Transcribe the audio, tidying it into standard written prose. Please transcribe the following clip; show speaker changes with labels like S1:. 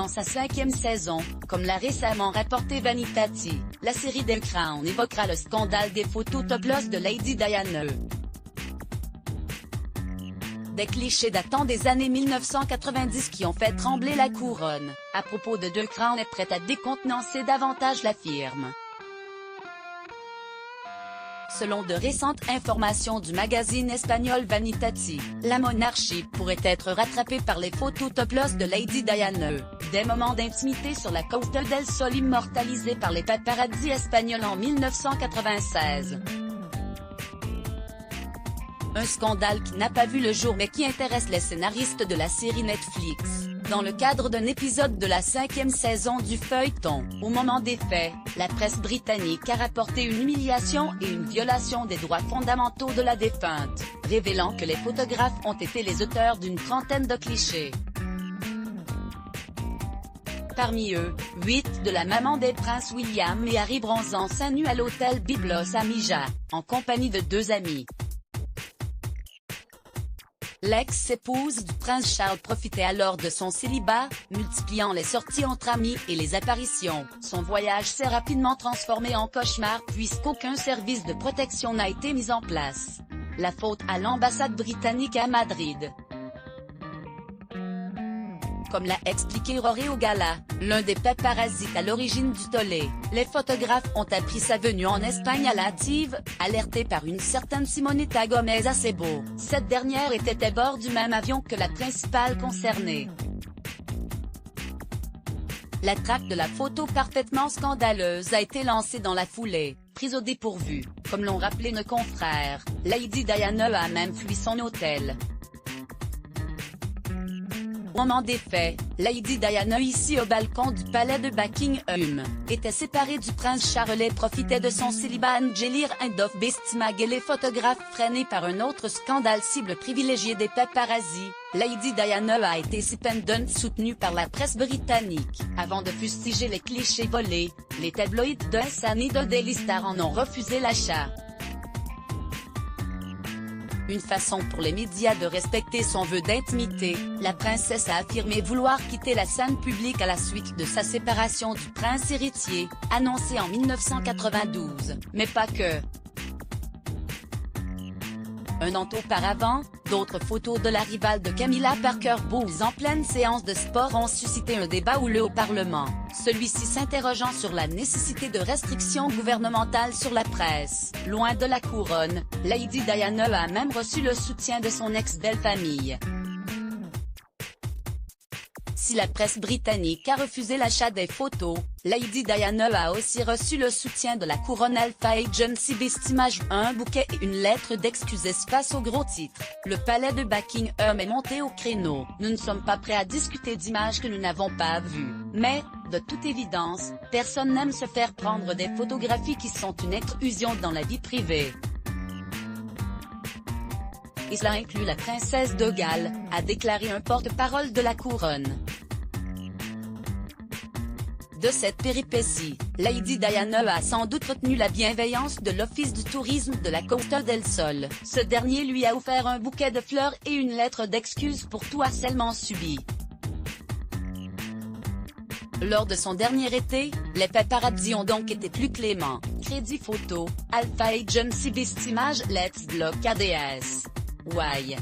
S1: dans sa 5e saison, comme l'a récemment rapporté Vanitati. La série The Crown évoquera le scandale des photos topless de Lady Diana. Des clichés datant des années 1990 qui ont fait trembler la couronne. À propos de The Crown est prête à décontenancer davantage la firme. Selon de récentes informations du magazine espagnol Vanitati, la monarchie pourrait être rattrapée par les photos topless de Lady Diana. Des moments d'intimité sur la Costa del Sol immortalisés par les paparazzi espagnols en 1996. Un scandale qui n'a pas vu le jour mais qui intéresse les scénaristes de la série Netflix. Dans le cadre d'un épisode de la 5e saison du feuilleton, au moment des faits, la presse britannique a rapporté une humiliation et une violation des droits fondamentaux de la défunte, révélant que les photographes ont été les auteurs d'une trentaine de clichés. Parmi eux, 8 de la maman des princes William et Harry bronzant seins nus à l'hôtel Byblos à Mija, en compagnie de 2 amis. L'ex-épouse du prince Charles profitait alors de son célibat, multipliant les sorties entre amis et les apparitions. Son voyage s'est rapidement transformé en cauchemar puisqu'aucun service de protection n'a été mis en place. La faute à l'ambassade britannique à Madrid. Comme l'a expliqué Rory O'Gala, l'un des paparazzi à l'origine du tollé, les photographes ont appris sa venue en Espagne à la hâtive, alertés par une certaine Simonetta Gomez Acebo. Cette dernière était à bord du même avion que la principale concernée. La traque de la photo parfaitement scandaleuse a été lancée dans la foulée, prise au dépourvu, comme l'ont rappelé nos confrères. Lady Diana a même fui son hôtel. Au moment des faits, Lady Diana ici au balcon du palais de Buckingham, était séparée du prince Charles et profitait de son célibat Angelir Indof Bestimag et les photographes freinés par un autre scandale cible privilégiée des paparazzi. Lady Diana a été cependant soutenue par la presse britannique. Avant de fustiger les clichés volés, les tabloïds de Sun et de Daily Star en ont refusé l'achat. Une façon pour les médias de respecter son vœu d'intimité, la princesse a affirmé vouloir quitter la scène publique à la suite de sa séparation du prince héritier, annoncée en 1992, mais pas que. Un an auparavant, d'autres photos de la rivale de Camilla Parker Bowles en pleine séance de sport ont suscité un débat houleux au Parlement, celui-ci s'interrogeant sur la nécessité de restrictions gouvernementales sur la presse. Loin de la couronne, Lady Diana a même reçu le soutien de son ex-belle-famille. Si la presse britannique a refusé l'achat des photos, Lady Diana a aussi reçu le soutien de la couronne Alpha Agency Bestimage, un bouquet et une lettre d'excuses face au gros titre. Le palais de Buckingham est monté au créneau. Nous ne sommes pas prêts à discuter d'images que nous n'avons pas vues. Mais, de toute évidence, personne n'aime se faire prendre des photographies qui sont une intrusion dans la vie privée. Et cela inclut la princesse de Galles, a déclaré un porte-parole de la couronne. De cette péripétie, Lady Diana a sans doute retenu la bienveillance de l'Office du tourisme de la Costa del Sol. Ce dernier lui a offert un bouquet de fleurs et une lettre d'excuses pour tout harcèlement subi. Lors de son dernier été, les paparazzi ont donc été plus cléments. Crédit photo, Alpha Agency Bestimage Let's Block ADS. Why?